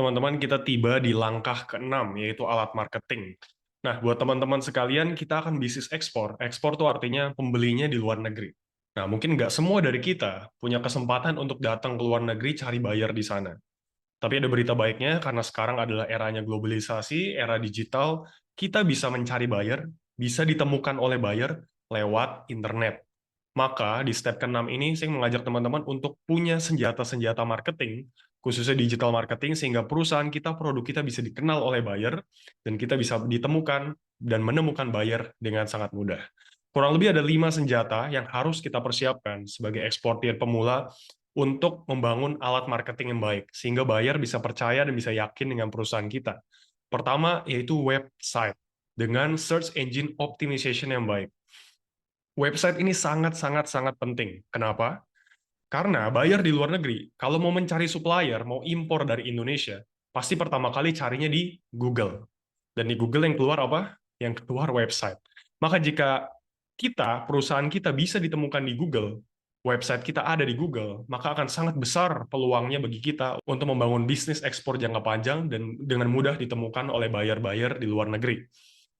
teman-teman, kita tiba di langkah ke-6, yaitu alat marketing. Nah, buat teman-teman sekalian, kita akan bisnis ekspor. Ekspor itu artinya pembelinya di luar negeri. Nah, mungkin nggak semua dari kita punya kesempatan untuk datang ke luar negeri cari bayar di sana. Tapi ada berita baiknya, karena sekarang adalah eranya globalisasi, era digital, kita bisa mencari buyer, bisa ditemukan oleh buyer lewat internet. Maka di step ke-6 ini, saya mengajak teman-teman untuk punya senjata-senjata marketing, khususnya digital marketing, sehingga perusahaan kita, produk kita bisa dikenal oleh buyer, dan kita bisa ditemukan dan menemukan buyer dengan sangat mudah. Kurang lebih ada 5 senjata yang harus kita persiapkan sebagai eksportir pemula untuk membangun alat marketing yang baik, sehingga buyer bisa percaya dan bisa yakin dengan perusahaan kita. Pertama, yaitu website, dengan search engine optimization yang baik. Website ini sangat-sangat-sangat penting. Kenapa? Karena buyer di luar negeri, kalau mau mencari supplier, mau impor dari Indonesia, pasti pertama kali carinya di Google. Dan di Google yang keluar apa? Yang keluar website. Maka jika kita, perusahaan kita bisa ditemukan di Google, website kita ada di Google, maka akan sangat besar peluangnya bagi kita untuk membangun bisnis ekspor jangka panjang dan dengan mudah ditemukan oleh buyer-buyer di luar negeri.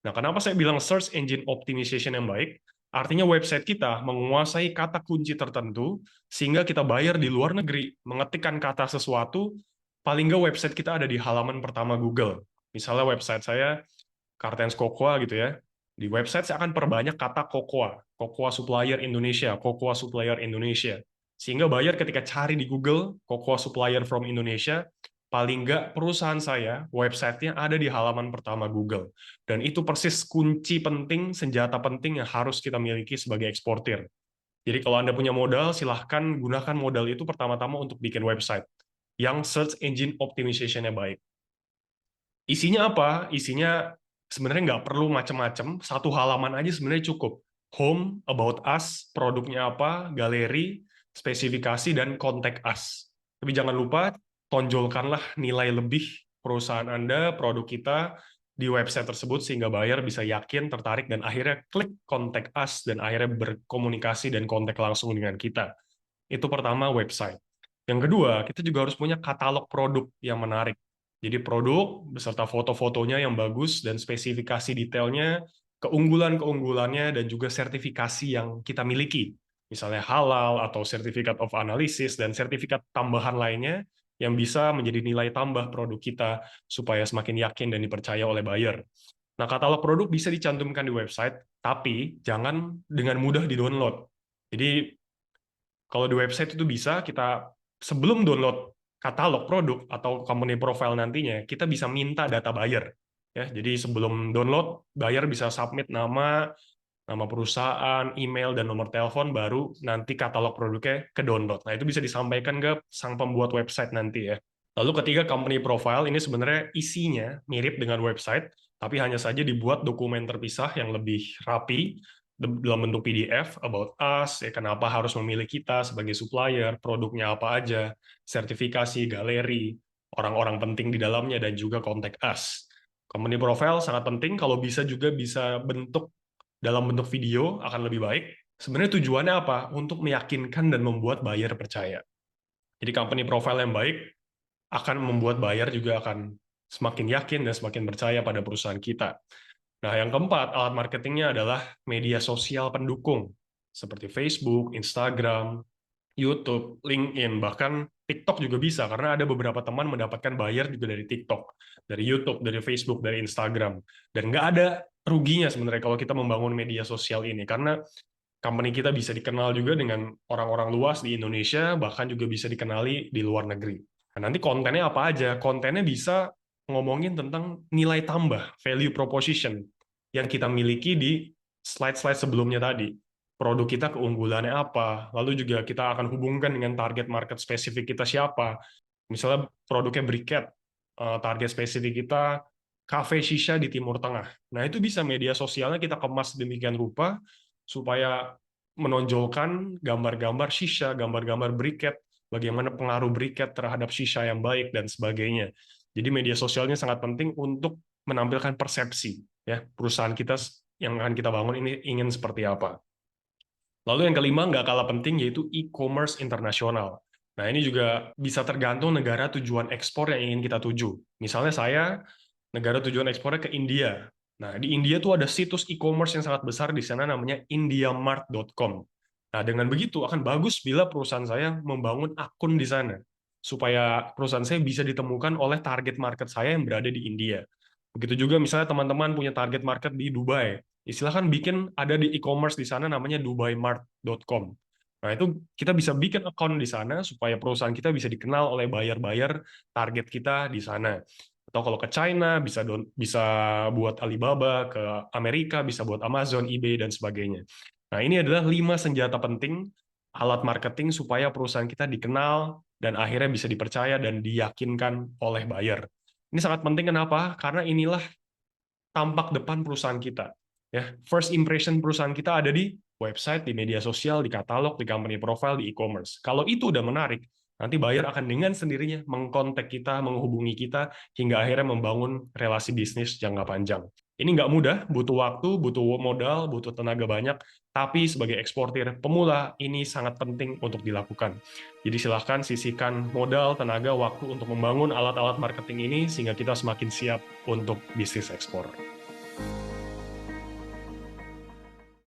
Nah, kenapa saya bilang search engine optimization yang baik? Artinya website kita menguasai kata kunci tertentu, sehingga kita bayar di luar negeri, mengetikkan kata sesuatu, paling nggak website kita ada di halaman pertama Google. Misalnya website saya, Kartens Cocoa gitu ya. Di website saya akan perbanyak kata Cocoa, Cocoa Supplier Indonesia, Cocoa Supplier Indonesia. Sehingga buyer ketika cari di Google, Cocoa Supplier from Indonesia, paling nggak perusahaan saya, websitenya ada di halaman pertama Google. Dan itu persis kunci penting, senjata penting yang harus kita miliki sebagai eksportir. Jadi kalau Anda punya modal, silahkan gunakan modal itu pertama-tama untuk bikin website yang search engine optimization-nya baik. Isinya apa? Isinya sebenarnya nggak perlu macam-macam, satu halaman aja sebenarnya cukup. Home, about us, produknya apa, galeri, spesifikasi, dan contact us. Tapi jangan lupa, tonjolkanlah nilai lebih perusahaan Anda, produk kita, di website tersebut, sehingga buyer bisa yakin, tertarik, dan akhirnya klik contact us, dan akhirnya berkomunikasi dan kontak langsung dengan kita. Itu pertama, website. Yang kedua, kita juga harus punya katalog produk yang menarik. Jadi produk beserta foto-fotonya yang bagus dan spesifikasi detailnya, keunggulan-keunggulannya, dan juga sertifikasi yang kita miliki. Misalnya halal atau Certificate of Analysis dan sertifikat tambahan lainnya yang bisa menjadi nilai tambah produk kita supaya semakin yakin dan dipercaya oleh buyer. Nah, katalog produk bisa dicantumkan di website, tapi jangan dengan mudah di-download. Jadi kalau di website itu bisa kita sebelum download katalog produk atau company profile nantinya, kita bisa minta data buyer. Ya, jadi sebelum download, buyer bisa submit nama, nama perusahaan, email, dan nomor telepon, baru nanti katalog produknya ke download. Nah, itu bisa disampaikan ke sang pembuat website nanti ya. Lalu ketiga, company profile ini sebenarnya isinya mirip dengan website, tapi hanya saja dibuat dokumen terpisah yang lebih rapi dalam bentuk PDF, about us, ya kenapa harus memilih kita sebagai supplier, produknya apa aja, sertifikasi, galeri, orang-orang penting di dalamnya, dan juga contact us. Company profile sangat penting, kalau bisa juga bisa bentuk dalam bentuk video akan lebih baik. Sebenarnya tujuannya apa? Untuk meyakinkan dan membuat buyer percaya. Jadi company profile yang baik akan membuat buyer juga akan semakin yakin dan semakin percaya pada perusahaan kita. Nah, yang keempat, alat marketingnya adalah media sosial pendukung, seperti Facebook, Instagram, YouTube, LinkedIn, bahkan TikTok juga bisa, karena ada beberapa teman mendapatkan buyer juga dari TikTok, dari YouTube, dari Facebook, dari Instagram. Dan nggak ada ruginya sebenarnya kalau kita membangun media sosial ini, karena company kita bisa dikenal juga dengan orang-orang luas di Indonesia, bahkan juga bisa dikenali di luar negeri. Nah, nanti kontennya apa aja? Kontennya bisa ngomongin tentang nilai tambah, value proposition, yang kita miliki di slide-slide sebelumnya tadi. Produk kita keunggulannya apa, lalu juga kita akan hubungkan dengan target market spesifik kita siapa. Misalnya produknya briket, target spesifik kita kafe shisha di Timur Tengah. Nah, itu bisa media sosialnya kita kemas demikian rupa supaya menonjolkan gambar-gambar shisha, gambar-gambar briket, bagaimana pengaruh briket terhadap shisha yang baik, dan sebagainya. Jadi media sosialnya sangat penting untuk menampilkan persepsi ya perusahaan kita yang akan kita bangun ini ingin seperti apa. Lalu yang kelima, nggak kalah penting, yaitu e-commerce internasional. Nah, ini juga bisa tergantung negara tujuan ekspor yang ingin kita tuju. Misalnya saya, negara tujuan ekspornya ke India. Nah, di India tuh ada situs e-commerce yang sangat besar di sana namanya indiamart.com. Nah, dengan begitu akan bagus bila perusahaan saya membangun akun di sana, supaya perusahaan saya bisa ditemukan oleh target market saya yang berada di India. Begitu juga misalnya teman-teman punya target market di Dubai, silahkan bikin ada di e-commerce di sana namanya dubaimart.com. Nah, itu kita bisa bikin account di sana supaya perusahaan kita bisa dikenal oleh buyer-buyer target kita di sana. Atau kalau ke China, bisa buat Alibaba, ke Amerika, bisa buat Amazon, eBay, dan sebagainya. Nah, ini adalah 5 senjata penting alat marketing supaya perusahaan kita dikenal dan akhirnya bisa dipercaya dan diyakinkan oleh buyer. Ini sangat penting kenapa? Karena inilah tampak depan perusahaan kita. Ya, first impression perusahaan kita ada di website, di media sosial, di katalog, di company profile, di e-commerce. Kalau itu udah menarik, nanti buyer akan dengan sendirinya mengkontak kita, menghubungi kita, hingga akhirnya membangun relasi bisnis jangka panjang. Ini nggak mudah, butuh waktu, butuh modal, butuh tenaga banyak, tapi sebagai eksportir pemula, ini sangat penting untuk dilakukan. Jadi silahkan sisihkan modal, tenaga, waktu untuk membangun alat-alat marketing ini, sehingga kita semakin siap untuk bisnis ekspor.